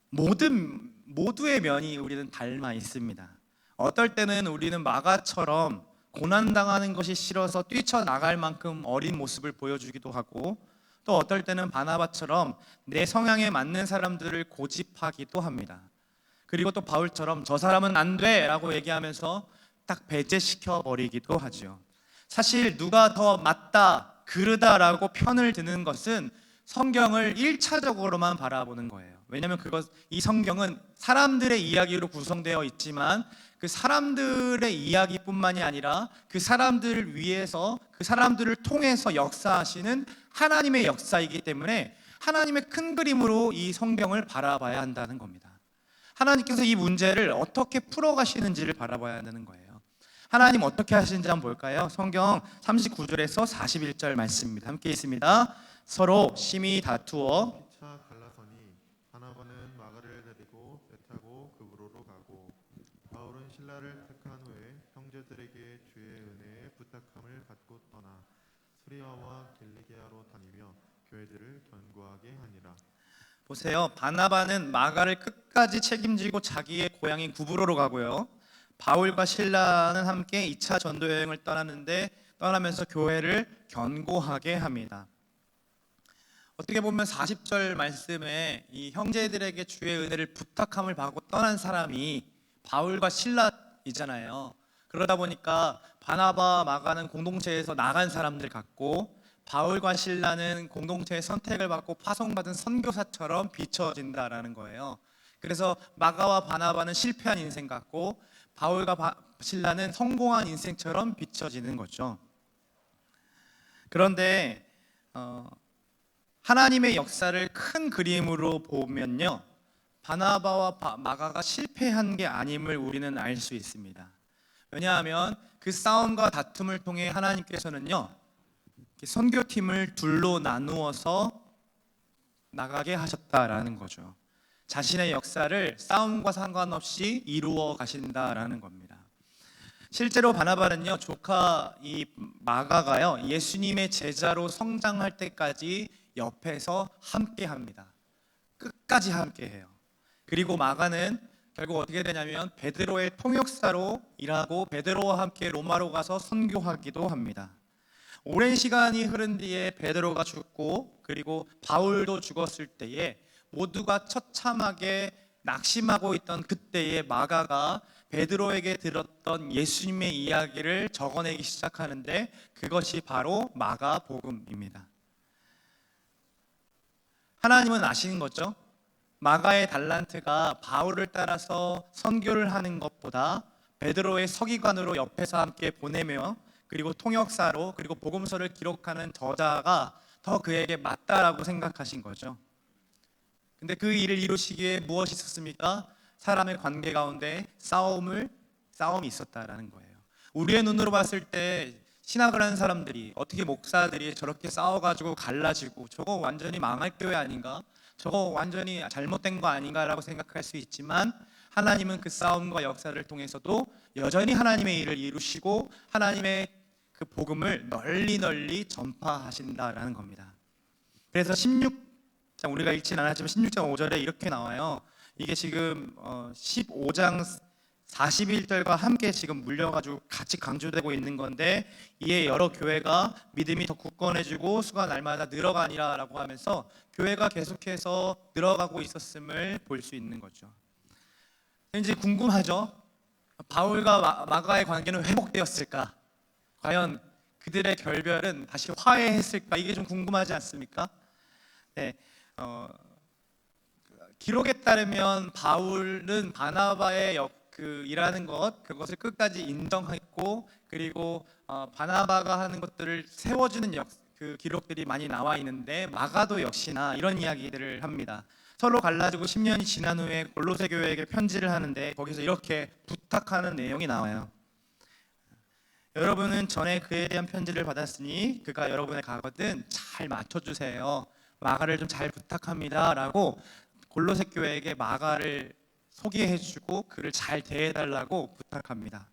모두의 면이 우리는 닮아 있습니다. 어떨 때는 우리는 마가처럼 고난당하는 것이 싫어서 뛰쳐나갈 만큼 어린 모습을 보여주기도 하고, 또 어떨 때는 바나바처럼 내 성향에 맞는 사람들을 고집하기도 합니다. 그리고 또 바울처럼 저 사람은 안 돼 라고 얘기하면서 딱 배제시켜 버리기도 하죠. 사실 누가 더 맞다, 그르다라고 편을 드는 것은 성경을 1차적으로만 바라보는 거예요. 왜냐하면 이 성경은 사람들의 이야기로 구성되어 있지만 그 사람들의 이야기뿐만이 아니라 그 사람들을 위해서, 그 사람들을 통해서 역사하시는 하나님의 역사이기 때문에 하나님의 큰 그림으로 이 성경을 바라봐야 한다는 겁니다. 하나님께서 이 문제를 어떻게 풀어가시는지를 바라봐야 한다는 거예요. 하나님 어떻게 하시는지 한번 볼까요? 성경 39절에서 41절 말씀입니다. 함께 있습니다. 서로 심히 다투어
피차 갈라서니 바나바는 마가를 데리고 배 타고 그브로로 가고, 바울은 실라를 택한 후에 형제들에게 주의 은혜의 부탁함을 받고 떠나 수리아와 길리기아로 다니며 교회들을 견고하게 하니라.
보세요. 바나바는 마가를 끝까지 책임지고 자기의 고향인 구브로로 가고요, 바울과 실라는 함께 2차 전도 여행을 떠나면서 교회를 견고하게 합니다. 어떻게 보면 40절 말씀에 이 형제들에게 주의 은혜를 부탁함을 받고 떠난 사람이 바울과 실라이잖아요. 그러다 보니까 바나바, 마가는 공동체에서 나간 사람들 같고, 바울과 실라는 공동체의 선택을 받고 파송받은 선교사처럼 비춰진다라는 거예요. 그래서 마가와 바나바는 실패한 인생 같고, 바울과 실라는 성공한 인생처럼 비춰지는 거죠. 그런데 하나님의 역사를 큰 그림으로 보면요, 바나바와 마가가 실패한 게 아님을 우리는 알 수 있습니다. 왜냐하면 그 싸움과 다툼을 통해 하나님께서는요, 선교팀을 둘로 나누어서 나가게 하셨다라는 거죠. 자신의 역사를 싸움과 상관없이 이루어 가신다라는 겁니다. 실제로 바나바는요, 조카 이 마가가요, 예수님의 제자로 성장할 때까지 옆에서 함께 합니다. 끝까지 함께해요. 그리고 마가는 결국 어떻게 되냐면 베드로의 통역사로 일하고 베드로와 함께 로마로 가서 선교하기도 합니다. 오랜 시간이 흐른 뒤에 베드로가 죽고 그리고 바울도 죽었을 때에 모두가 처참하게 낙심하고 있던 그때에 마가가 베드로에게 들었던 예수님의 이야기를 적어내기 시작하는데 그것이 바로 마가복음입니다. 하나님은 아시는 거죠? 마가의 달란트가 바울을 따라서 선교를 하는 것보다 베드로의 서기관으로 옆에서 함께 보내며 그리고 통역사로 그리고 복음서를 기록하는 저자가 더 그에게 맞다라고 생각하신 거죠. 근데 그 일을 이루시기에 무엇이 있었습니까? 사람의 관계 가운데 싸움이 있었다라는 거예요. 우리의 눈으로 봤을 때 신학을 하는 사람들이 어떻게 목사들이 저렇게 싸워가지고 갈라지고 저거 완전히 망할 교회 아닌가? 저거 완전히 잘못된 거 아닌가라고 생각할 수 있지만 하나님은 그 싸움과 역사를 통해서도 여전히 하나님의 일을 이루시고 하나님의 그 복음을 널리 전파하신다라는 겁니다. 그래서 16장 우리가 읽진 않았지만 16장 5절에 이렇게 나와요. 이게 지금 15장 41절과 함께 지금 물려가지고 같이 강조되고 있는 건데 이에 여러 교회가 믿음이 더 굳건해지고 수가 날마다 늘어가니라라고 하면서 교회가 계속해서 늘어가고 있었음을 볼 수 있는 거죠. 이제 궁금하죠? 바울과 마가의 관계는 회복되었을까? 과연 그들의 결별은 다시 화해했을까? 이게 좀 궁금하지 않습니까? 네, 기록에 따르면 바울은 바나바의 일하는 그것을 끝까지 인정했고 그리고 바나바가 하는 것들을 세워주는 그 기록들이 많이 나와 있는데 마가도 역시나 이런 이야기들을 합니다. 서로 갈라지고 10년이 지난 후에 골로새 교회에게 편지를 하는데 거기서 이렇게 부탁하는 내용이 나와요. 여러분은 전에 그에 대한 편지를 받았으니 그가 여러분의 가거든 잘 맞춰주세요. 마가를 좀 잘 부탁합니다 라고 골로새 교회에게 마가를 소개해주고 그를 잘 대해달라고 부탁합니다.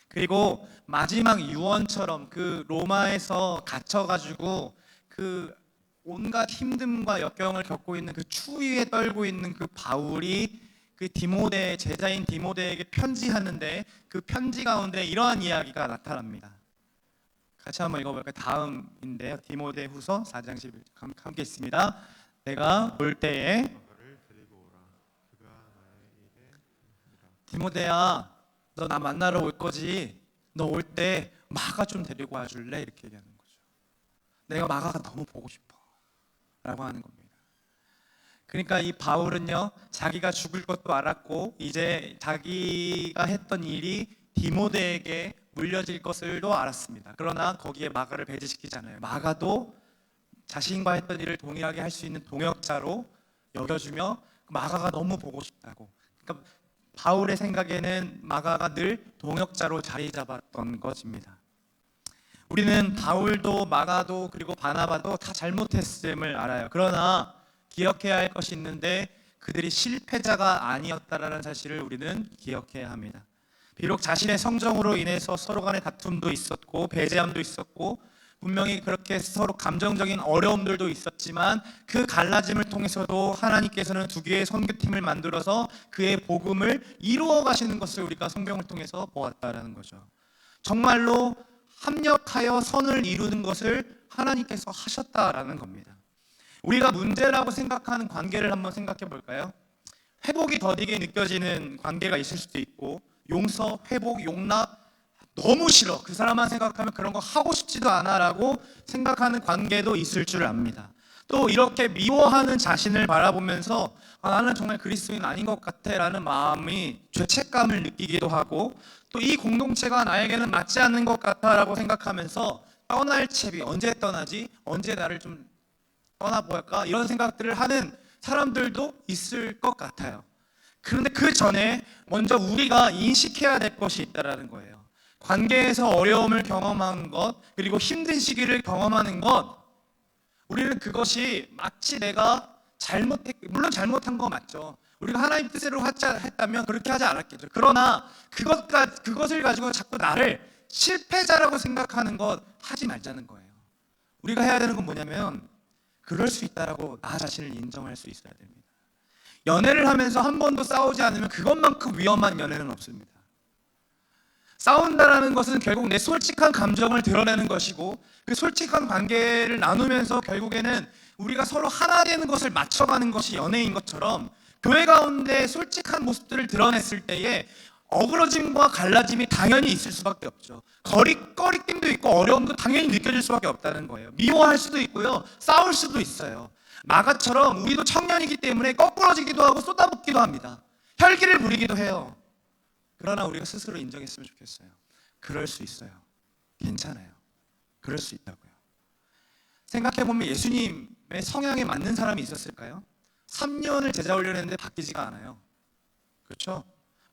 그리고 마지막 유언처럼 그 로마에서 갇혀가지고 그 온갖 힘듦과 역경을 겪고 있는 그 추위에 떨고 있는 그 바울이 그 제자인 디모데에게 편지하는데 그 편지 가운데 이러한 이야기가 나타납니다. 같이 한번 읽어볼까요? 다음인데요. 디모데 후서 4장 11절 함께 있습니다. 내가 올 때에 디모데야 너 나 만나러 올 거지? 너 올 때 마가 좀 데리고 와줄래? 이렇게 얘기하는 거죠. 내가 마가가 너무 보고 싶어 라고 하는 겁니다. 그러니까 이 바울은요 자기가 죽을 것도 알았고 이제 자기가 했던 일이 디모데에게 물려질 것을도 알았습니다. 그러나 거기에 마가를 배제시키잖아요. 마가도 자신과 했던 일을 동일하게 할 수 있는 동역자로 여겨주며 마가가 너무 보고 싶다고. 그러니까 바울의 생각에는 마가가 늘 동역자로 자리 잡았던 것입니다. 우리는 바울도 마가도 그리고 바나바도 다 잘못했음을 알아요. 그러나 기억해야 할 것이 있는데 그들이 실패자가 아니었다라는 사실을 우리는 기억해야 합니다. 비록 자신의 성정으로 인해서 서로 간의 다툼도 있었고 배제함도 있었고 분명히 그렇게 서로 감정적인 어려움들도 있었지만 그 갈라짐을 통해서도 하나님께서는 두 개의 선교팀을 만들어서 그의 복음을 이루어 가시는 것을 우리가 성경을 통해서 보았다라는 거죠. 정말로 합력하여 선을 이루는 것을 하나님께서 하셨다라는 겁니다. 우리가 문제라고 생각하는 관계를 한번 생각해 볼까요? 회복이 더디게 느껴지는 관계가 있을 수도 있고 용서, 회복, 용납 너무 싫어. 그 사람만 생각하면 그런 거 하고 싶지도 않아라고 생각하는 관계도 있을 줄 압니다. 또 이렇게 미워하는 자신을 바라보면서 나는 정말 그리스도인 아닌 것 같아라는 마음이 죄책감을 느끼기도 하고 또 이 공동체가 나에게는 맞지 않는 것 같아라고 생각하면서 떠날 채비 언제 떠나지? 언제 나를 좀 떠나볼까? 이런 생각들을 하는 사람들도 있을 것 같아요. 그런데 그 전에 먼저 우리가 인식해야 될 것이 있다는 거예요. 관계에서 어려움을 경험한 것 그리고 힘든 시기를 경험하는 것 우리는 그것이 마치 내가 물론 잘못한 거 맞죠. 우리가 하나님 뜻대로 했다면 그렇게 하지 않았겠죠. 그러나 그것을 가지고 자꾸 나를 실패자라고 생각하는 것 하지 말자는 거예요. 우리가 해야 되는 건 뭐냐면 그럴 수 있다라고 나 자신을 인정할 수 있어야 됩니다. 연애를 하면서 한 번도 싸우지 않으면 그것만큼 위험한 연애는 없습니다. 싸운다라는 것은 결국 내 솔직한 감정을 드러내는 것이고, 그 솔직한 관계를 나누면서 결국에는 우리가 서로 하나 되는 것을 맞춰가는 것이 연애인 것처럼, 교회 가운데 솔직한 모습들을 드러냈을 때에 어그러짐과 갈라짐이 당연히 있을 수밖에 없죠. 꺼리낌도 있고 어려움도 당연히 느껴질 수밖에 없다는 거예요. 미워할 수도 있고요, 싸울 수도 있어요. 마가처럼 우리도 청년이기 때문에 거꾸러지기도 하고 쏟아붓기도 합니다. 혈기를 부리기도 해요. 그러나 우리가 스스로 인정했으면 좋겠어요. 그럴 수 있어요. 괜찮아요. 그럴 수 있다고요. 생각해보면 예수님의 성향에 맞는 사람이 있었을까요? 3년을 제자 훈련했는데 바뀌지가 않아요. 그렇죠?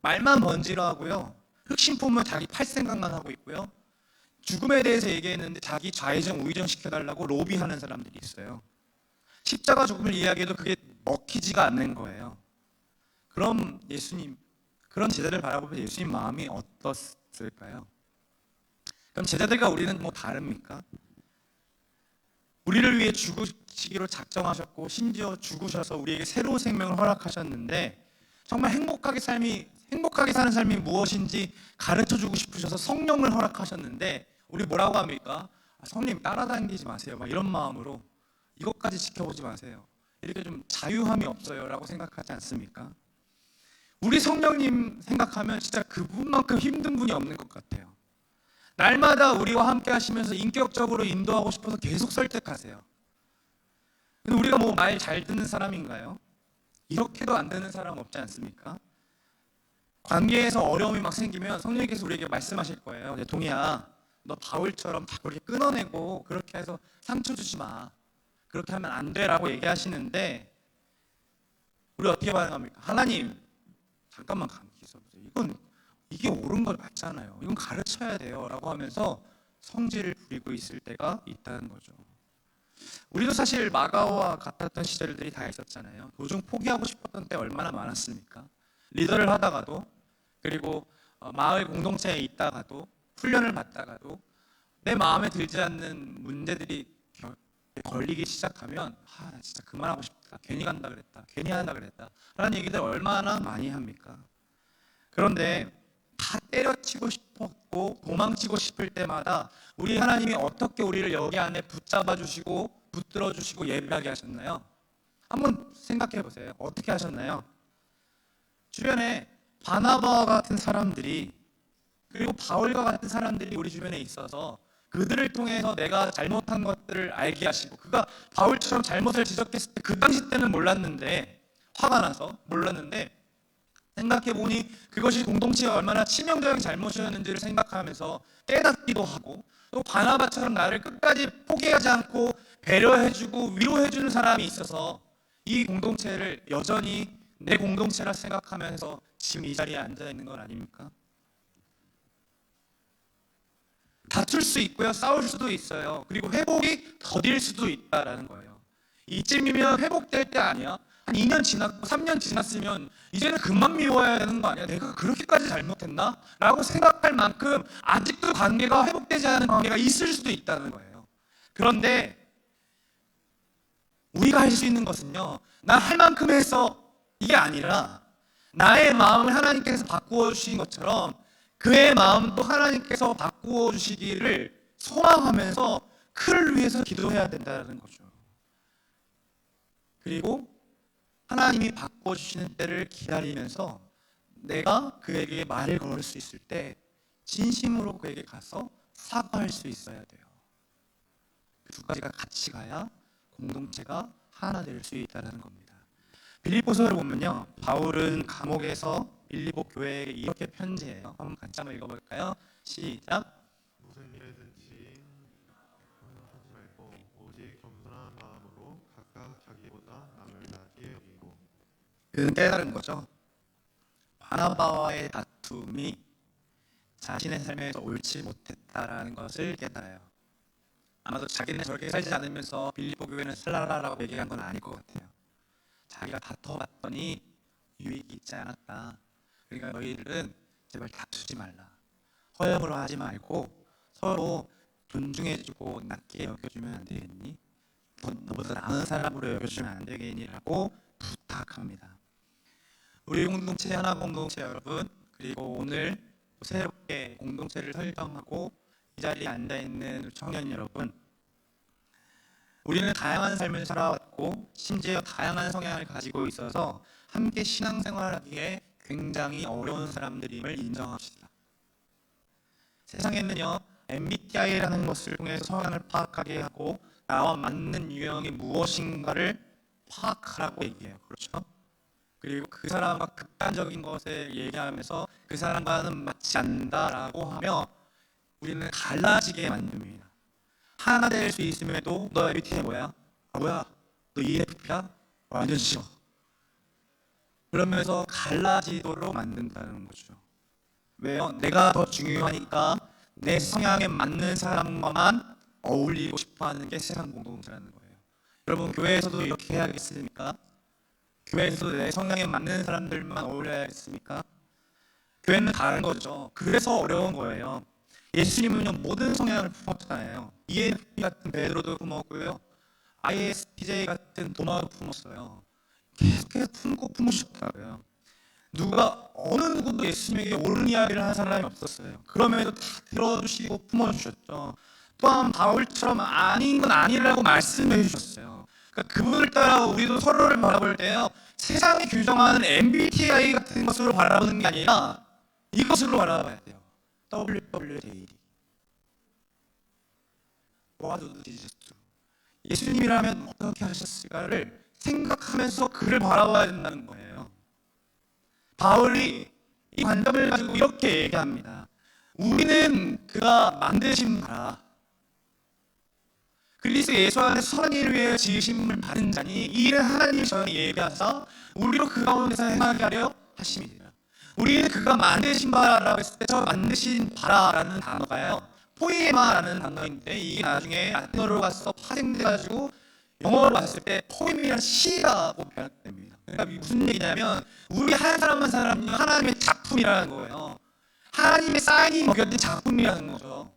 말만 번지르하고요, 흑심품은 자기 팔 생각만 하고 있고요, 죽음에 대해서 얘기했는데 자기 좌회전 우회전 시켜달라고 로비하는 사람들이 있어요. 십자가 죽음을 이야기해도 그게 먹히지가 않는 거예요. 그럼 예수님, 그런 제자들 바라보면 예수님 마음이 어떻을까요? 그럼 제자들과 우리는 뭐 다릅니까? 우리를 위해 죽으시기로 작정하셨고 심지어 죽으셔서 우리에게 새로운 생명을 허락하셨는데, 정말 행복하게 사는 삶이 무엇인지 가르쳐주고 싶으셔서 성령을 허락하셨는데 우리 뭐라고 합니까? 성님 따라다니지 마세요, 막 이런 마음으로 이것까지 지켜보지 마세요, 이렇게 좀 자유함이 없어요 라고 생각하지 않습니까? 우리 성령님 생각하면 진짜 그분만큼 힘든 분이 없는 것 같아요. 날마다 우리와 함께 하시면서 인격적으로 인도하고 싶어서 계속 설득하세요. 근데 우리가 뭐 말 잘 듣는 사람인가요? 이렇게도 안 되는 사람 없지 않습니까? 관계에서 어려움이 막 생기면 성령님께서 우리에게 말씀하실 거예요. 동희야, 너 바울처럼 자꾸 이렇게 끊어내고 그렇게 해서 상처 주지 마, 그렇게 하면 안 돼라고 얘기하시는데, 우리 어떻게 반응합니까? 하나님, 잠깐만 계셔보세요. 이게 옳은 거 맞잖아요. 이건 가르쳐야 돼요 라고 하면서 성질을 부리고 있을 때가 있다는 거죠. 우리도 사실 마가와 같았던 시절들이 다 있었잖아요. 도중 포기하고 싶었던 때 얼마나 많았습니까? 리더를 하다가도, 그리고 마을 공동체에 있다가도, 훈련을 받다가도 내 마음에 들지 않는 문제들이 걸리기 시작하면 나 진짜 그만하고 싶다, 괜히 간다 그랬다, 괜히 한다 그랬다 라는 얘기들 얼마나 많이 합니까? 그런데 다 때려치고 싶었고 도망치고 싶을 때마다 우리 하나님이 어떻게 우리를 여기 안에 붙잡아 주시고 붙들어 주시고 예배하게 하셨나요? 한번 생각해 보세요. 어떻게 하셨나요? 주변에 바나바와 같은 사람들이, 그리고 바울과 같은 사람들이 우리 주변에 있어서 그들을 통해서 내가 잘못한 것들을 알게 하시고, 그가 바울처럼 잘못을 지적했을 때 그 당시 때는 몰랐는데, 화가 나서 몰랐는데, 생각해보니 그것이 공동체에 얼마나 치명적인 잘못이었는지를 생각하면서 깨닫기도 하고, 또 바나바처럼 나를 끝까지 포기하지 않고 배려해주고 위로해주는 사람이 있어서 이 공동체를 여전히 내 공동체라 생각하면서 지금 이 자리에 앉아있는 건 아닙니까? 다툴 수 있고요, 싸울 수도 있어요. 그리고 회복이 더딜 수도 있다라는 거예요. 이쯤이면 회복될 때 아니야? 한 2년 지났고 3년 지났으면 이제는 그만 미워해야 되는 거 아니야? 내가 그렇게까지 잘못했나? 라고 생각할 만큼 아직도 관계가 회복되지 않은 관계가 있을 수도 있다는 거예요. 그런데 우리가 할 수 있는 것은요, 난 할 만큼 해서 이게 아니라 나의 마음을 하나님께서 바꾸어 주신 것처럼 그의 마음도 하나님께서 바꾸어 주시기를 소망하면서 그를 위해서 기도해야 된다는 거죠. 그리고 하나님이 바꾸어 주시는 때를 기다리면서 내가 그에게 말을 걸을 수 있을 때 진심으로 그에게 가서 사과할 수 있어야 돼요. 그 두 가지가 같이 가야 공동체가 하나 될 수 있다는 겁니다. 빌립보서를 보면요, 바울은 감옥에서 빌립보 교회에 이렇게 편지해요. 한번 같이 한번 읽어볼까요? 시작.
무슨 일에든지 하지 말고 오직 겸손한 마음으로 각각 자기보다 남을 낮게 여기고.
그는 깨달은 거죠. 바나바와의 다툼이 자신의 삶에서 옳지 못했다라는 것을 깨달아요. 아마도 자기는 저렇게 살지 않으면서 빌립보 교회는 살라라라고 얘기한 건 아닐 것 같아요. 자기가 다퉈봤더니 유익이 있지 않았다. 그러니까 너희들은 제발 다투지 말라. 허영으로 하지 말고 서로 존중해주고 낮게 여겨주면 안 되겠니? 너보다 나은 사람으로 여겨주면 안 되겠니라고 부탁합니다. 우리 공동체 하나 공동체 여러분, 그리고 오늘 새롭게 공동체를 설정하고 이 자리에 앉아 있는 청년 여러분, 우리는 다양한 삶을 살아왔고 심지어 다양한 성향을 가지고 있어서 함께 신앙생활하기에 굉장히 어려운 사람들임을 인정합시다. 세상에는요, MBTI라는 것을 통해서 성향을 파악하게 하고 나와 맞는 유형이 무엇인가를 파악하라고 얘기해요. 그렇죠? 그리고 그 사람과 극단적인 것을 얘기하면서 그 사람과는 맞지 않는다라고 하며 우리는 갈라지게 만듭니다. 하나 될 수 있음에도 너 MBTI 뭐야? 아 뭐야? 너 ENFP야? 완전 싫어. 그러면서 갈라지도록 만든다는 거죠. 왜요? 내가 더 중요하니까 내 성향에 맞는 사람과만 어울리고 싶어하는 게 세상 공동체라는 거예요. 여러분 교회에서도 이렇게 해야겠습니까? 교회에서도 내 성향에 맞는 사람들만 어울려야겠습니까? 교회는 다른 거죠. 그래서 어려운 거예요. 예수님은요 모든 성향을 품었잖아요. ENFP 같은 베드로도 품었고요, ISTJ 같은 도마도 품었어요. 계속해서 품으셨다고요. 누가 어느 누구도 예수님에게 옳은 이야기를 하는 사람이 없었어요. 그럼에도 다 들어주시고 품어주셨죠. 또한 바울처럼 아닌 건 아니라고 말씀해 주셨어요. 그러니까 그분을 따라 우리도 서로를 바라볼 때요, 세상이 규정하는 MBTI 같은 것으로 바라보는 게 아니라 이것으로 바라봐야 돼요. WWJD. What would Jesus do? 예수님이라면 어떻게 하셨을까를 생각하면서 그를 바라봐야 된다는 거예요. 바울이 이 관점을 가지고 이렇게 얘기합니다. 우리는 그가 만드신 바라 그리스도 예수 안에서 선한 일을 위해 지으심을 받은 자니 이 일을 하나님이 전에 예비하사 우리로 그 가운데서 행하게 하려 하심이니라. 우리는 그가 만드신 바라라고 했을 때 저 만드신 바라라는 단어가요, 포이에마라는 단어인데 이게 나중에 라틴어로 가서 파생돼가지고 영어로 봤을 때 포임이란 시라고 표현됩니다. 그러니까 무슨 얘기냐면 우리 한 사람 한 사람이 하나님의 작품이라는 거예요. 하나님의 사인이 먹여진 작품이라는 거죠.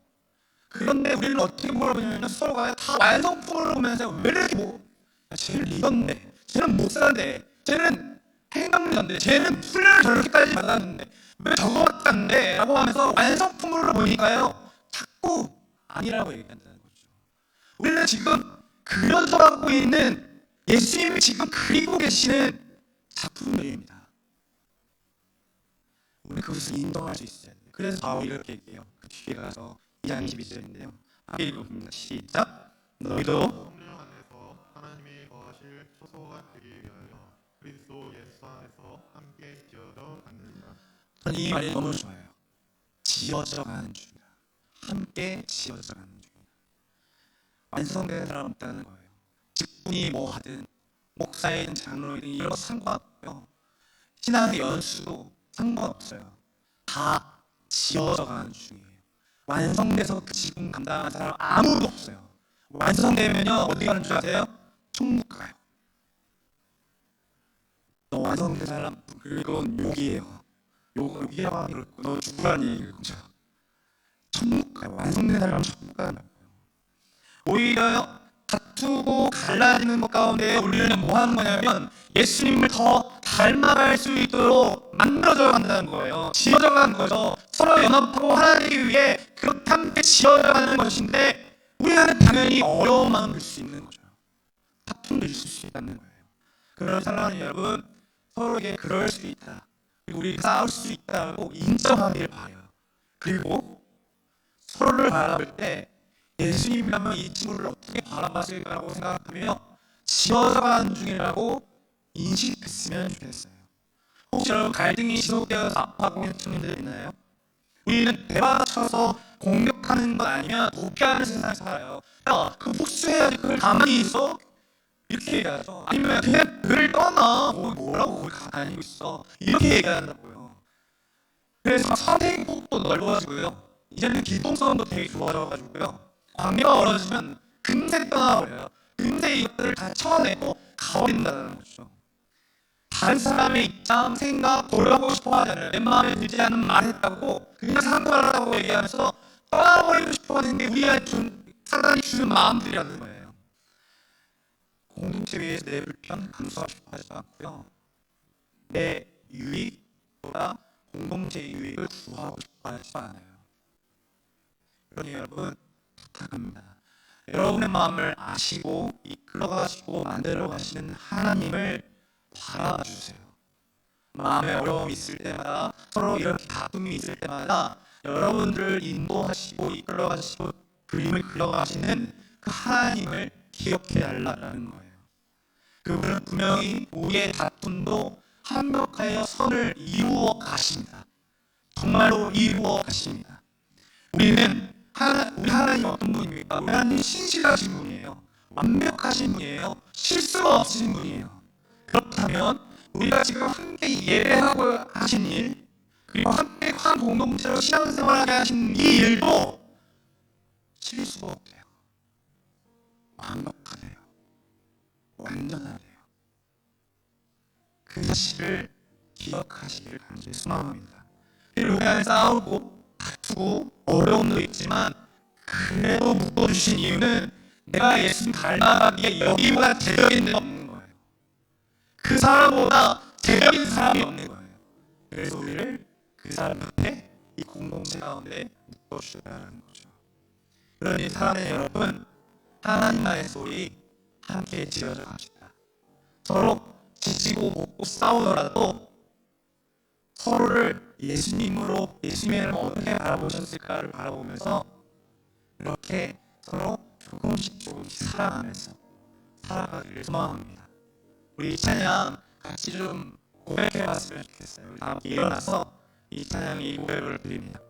그런데 우리는 어떻게 보냐면 서로가 다 완성품을 보면서 왜 이렇게 쟤는 리더인데, 쟤는 목사인데, 쟤는 행정리더인데, 쟤는 훈련을 저렇게까지 받았는데 왜 저거밖에 안 돼? 라고 하면서 완성품으로 보니까요 자꾸 아니라고 얘기한다는 거죠. 우리는 지금 그려져 갖고 있는 예수님이 지금 그리고 계시는 작품들입니다. 우리는 그것을 인정할 수 있어야 돼요. 그래서 바울이 이렇게 얘기해요. 그 뒤에 가서 2장 22절인데요. 함께 읽어봅니다. 시작. 너희도
성령 안에서 하나님이 거하실 초소가 되기 위하여 그리스도 예수 안에서 함께 지어져 갔느니라.
저는 이 말이 너무 좋아요. 지어져 가는 중이다. 함께 지어져 가는 중이다. 완성된 사람 없다는 거예요. 직분이 뭐 하든 목사이든 장로이든 이런 거 상관없고요. 신앙의 연수도 상관없어요. 다 지어져 가는 중이에요. 완성돼서 그 직분 감당하는 사람 아무도 없어요. 완성되면요 어디 가는 줄 아세요? 천국 가요. 너 완성된 사람 그건 욕이에요. 욕이라고 그렇고 너 죽으라는 얘기를 그죠? 천국 가요. 완성된 사람은 천국 가요. 오히려 다투고 갈라지는 것 가운데 우리는 뭐 하는 거냐면 예수님을 더 닮아갈 수 있도록 만들어져 간다는 거예요. 지어져 가는 거죠. 서로 연합하고 하나님을 위해 그렇게 함께 지어져 가는 것인데 우리는 당연히 어려움만 볼 수 있는 거죠. 다툼도 있을 수 있다는 거예요. 그런 사랑하는 여러분, 서로에게 그럴 수 있다, 그리고 우리 싸울 수 있다고 인정하기를 바라요. 그리고 서로를 바라볼 때 예수님이라면 이 친구를 어떻게 바라봤을까라고 생각하며 지어져가는 중이라고 인식했으면 좋겠어요. 혹시 여러분 갈등이 지속되어서 아파하고 있는 친구들 있나요? 우리는 대받아쳐서 공격하는 것 아니면 도피하는 세상을 살아요. 야, 그 복수해야지, 그걸 가만히 있어? 이렇게 얘기하죠. 아니면 그냥 그를 떠나, 뭐라고 거기 다니고 있어, 이렇게 얘기한다고요. 그래서 선택의 폭도 넓어지고요, 이제는 기동성도 되게 좋아져가지고요, 관계가 멀어지면 금세 떠나버려요. 금세 이것들을 다 쳐내고 가버린다는 거죠. 다른 사람의 입장, 생각, 돌아가고 싶어 하잖아요. 내 마음에 들지 않는 말 했다고 그냥 상관하라고 얘기하면서 떠나버리고 싶어 하는 게 우리한테 사단이 주는 마음들이라는 거예요. 공동체 위에서 내 불편 감수하고 싶어 하지 않고요. 내 유익보다 공동체의 유익을 구하고 싶어 하지 않아요. 그러니 여러분 부탁합니다. 여러분의 마음을 아시고 이끌어가시고 만들어가시는 하나님을 바라봐 주세요. 마음에 어려움이 있을 때마다, 서로 이렇게 다툼이 있을 때마다 여러분들을 인도하시고 이끌어가시고 그림을 그려가시는 그 하나님을 기억해 달라는 거예요. 그분은 분명히 우리의 다툼도 완벽하여 선을 이루어 가십니다. 정말로 이루어 가십니다. 우리 하나님 어떤 분입니까? 우리 하나님 신실하신 분이에요. 완벽하신 분이에요. 실수가 없으신 분이에요. 그렇다면 우리가 지금 함께 예배하고 하신 일, 그리고 함께 한 공동체로 신앙생활하게 하신 이 일도 실수가 없대요. 완벽하대요. 완전하대요. 그 사실을 기억하시기를 간절히 소망합니다. 우리 안에 싸우고 다투고 어려움도 있지만 그래도 묶어주신 이유는 내가 예수님 닮아가기에 여기보다 제격인 데 없는 거예요. 그 사람보다 제격인 사람이 없는 거예요. 그래서 우리를 그 사람 곁에 이 공동체 가운데 묶어주셔야하는 거죠. 그러니 사랑하는 여러분, 하나님만의 소리 함께 지어져 갑시다. 서로 지지고 볶고 싸우더라도 서로를 예수님으로, 예수님을 어떻게 알아보셨을까를 바라보면서 이렇게 서로 조금씩 살아가면서 살아가기를 소망합니다. 우리 찬양 같이 좀 고백해 봤으면 좋겠어요. 우리 다 함께 일어나서 이 찬양의 고백을 드립니다.